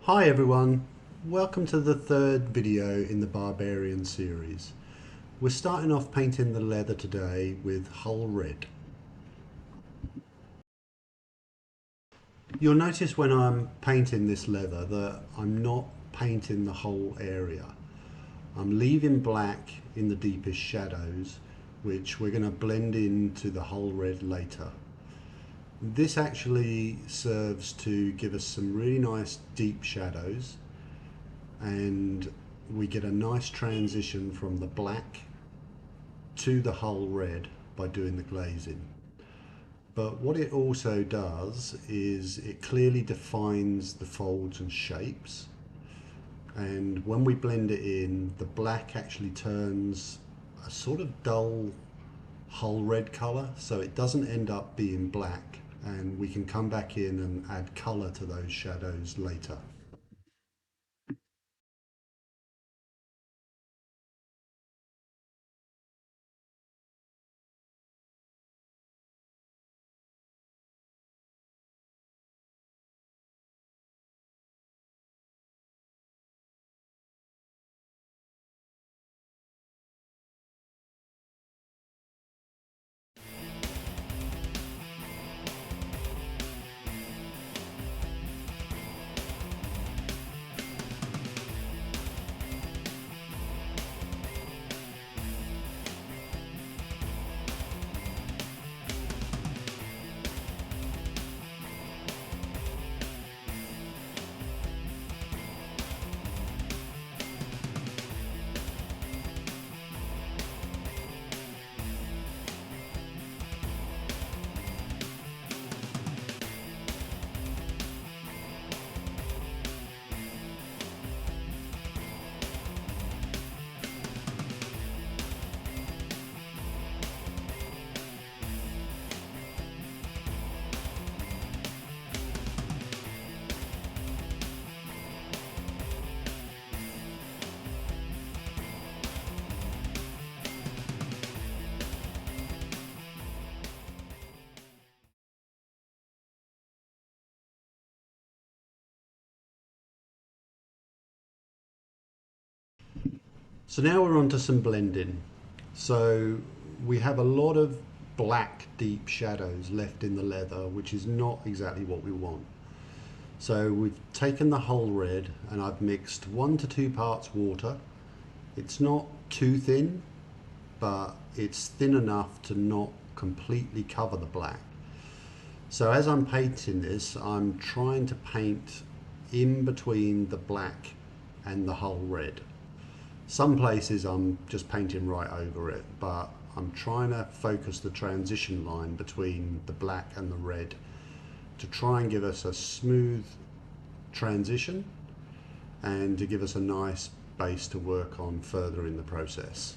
Hi everyone, welcome to the third video in the Barbarian series. We're starting off painting the leather today with hull red. You'll notice when I'm painting this leather that I'm not painting the whole area. I'm leaving black in the deepest shadows, which we're going to blend into the hull red later. This actually serves to give us some really nice deep shadows, and we get a nice transition from the black to the hull red by doing the glazing. But what it also does is it clearly defines the folds and shapes, and when we blend it in, the black actually turns a sort of dull hull red color, so it doesn't end up being black, and we can come back in and add color to those shadows later. So now we're on to some blending. So we have a lot of black deep shadows left in the leather, which is not exactly what we want. So we've taken the hull red and I've mixed 1 to 2 parts water. It's not too thin, but it's thin enough to not completely cover the black. So as I'm painting this, I'm trying to paint in between the black and the hull red. Some places I'm just painting right over it, but I'm trying to focus the transition line between the black and the red to try and give us a smooth transition and to give us a nice base to work on further in the process.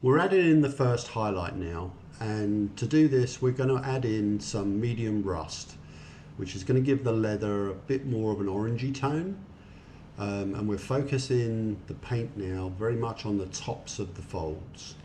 We're adding in the first highlight now, and to do this we're going to add in some medium rust, which is going to give the leather a bit more of an orangey tone, and we're focusing the paint now very much on the tops of the folds.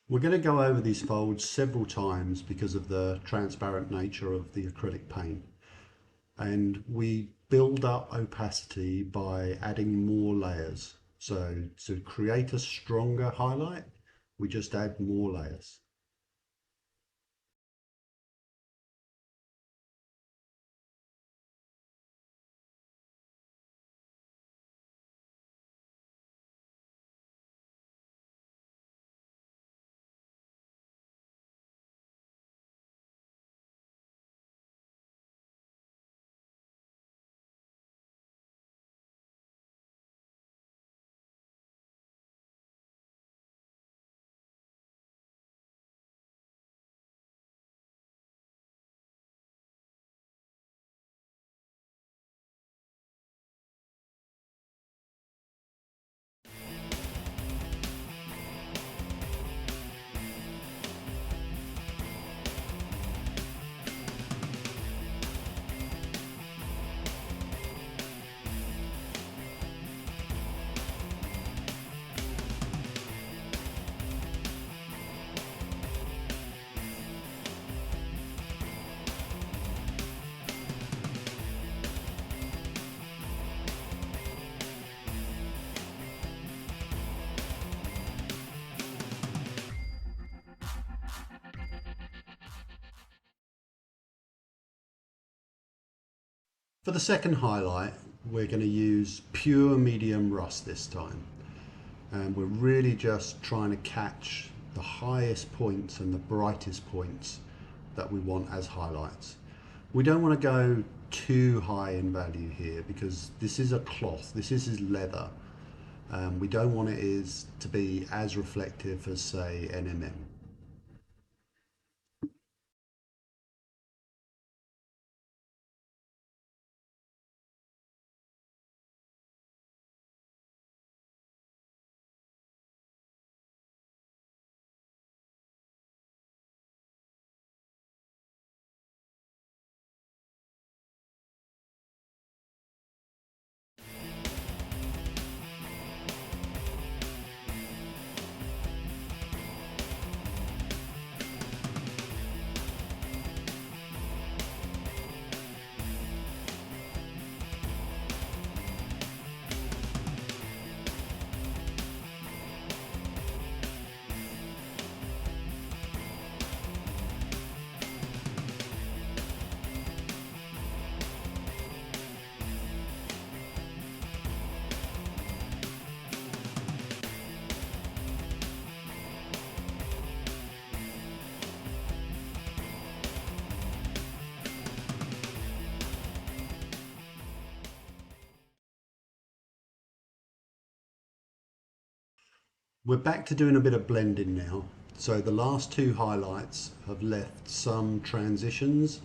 We're going to go over these folds several times because of the transparent nature of the acrylic paint, and we build up opacity by adding more layers. So to create a stronger highlight, we just add more layers. For the second highlight, we're going to use pure medium rust this time. And we're really just trying to catch the highest points and the brightest points that we want as highlights. We don't want to go too high in value here because this is a cloth, this is leather. We don't want it to be as reflective as, say, NMM. We're back to doing a bit of blending now. So the last two highlights have left some transitions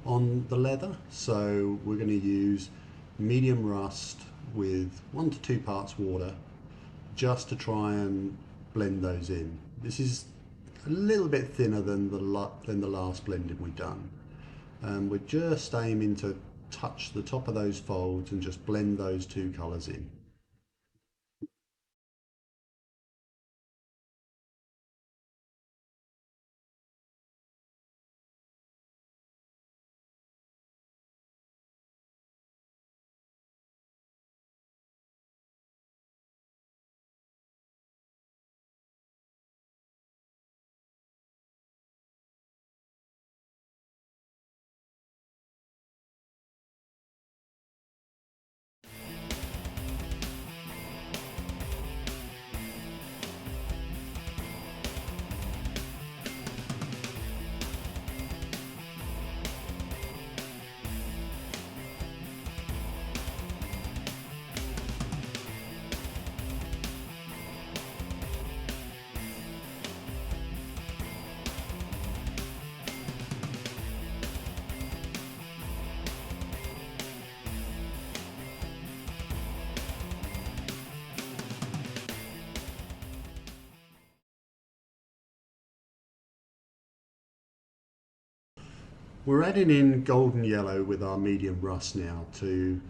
on the leather. So we're going to use medium rust with 1 to 2 parts water just to try and blend those in. This is a little bit thinner than the last blending we've done. We're just aiming to touch the top of those folds and just blend those two colours in. We're adding in golden yellow with our medium rust now to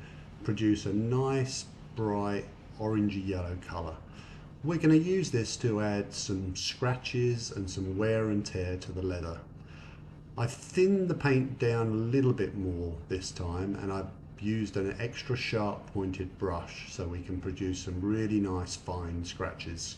produce a nice bright orangey yellow colour. We're going to use this to add some scratches and some wear and tear to the leather. I've thinned the paint down a little bit more this time, and I've used an extra sharp pointed brush so we can produce some really nice fine scratches.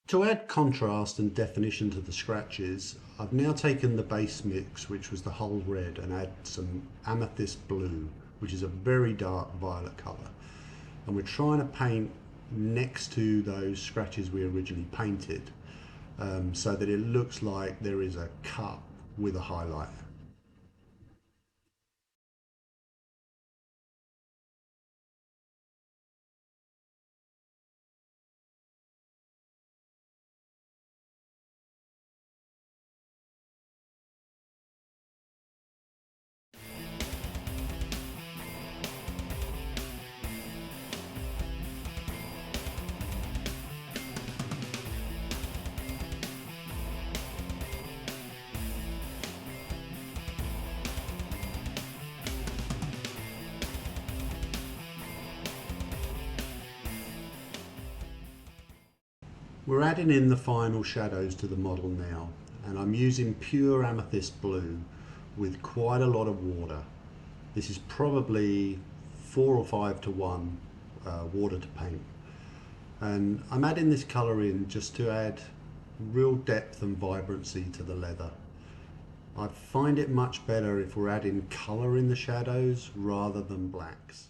To add contrast and definition to the scratches, I've now taken the base mix, which was the whole red, and add some amethyst blue, which is a very dark violet colour. And we're trying to paint next to those scratches we originally painted, so that it looks like there is a cut with a highlight. We're adding in the final shadows to the model now, and I'm using pure amethyst blue with quite a lot of water. This is probably 4 or 5 to 1 water to paint. And I'm adding this colour in just to add real depth and vibrancy to the leather. I find it much better if we're adding colour in the shadows rather than blacks.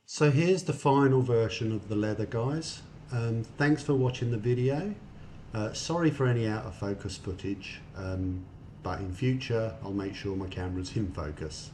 So here's the final version of the leather, guys. Thanks for watching the video. Sorry for any out of focus footage, but in future I'll make sure my camera's in focus.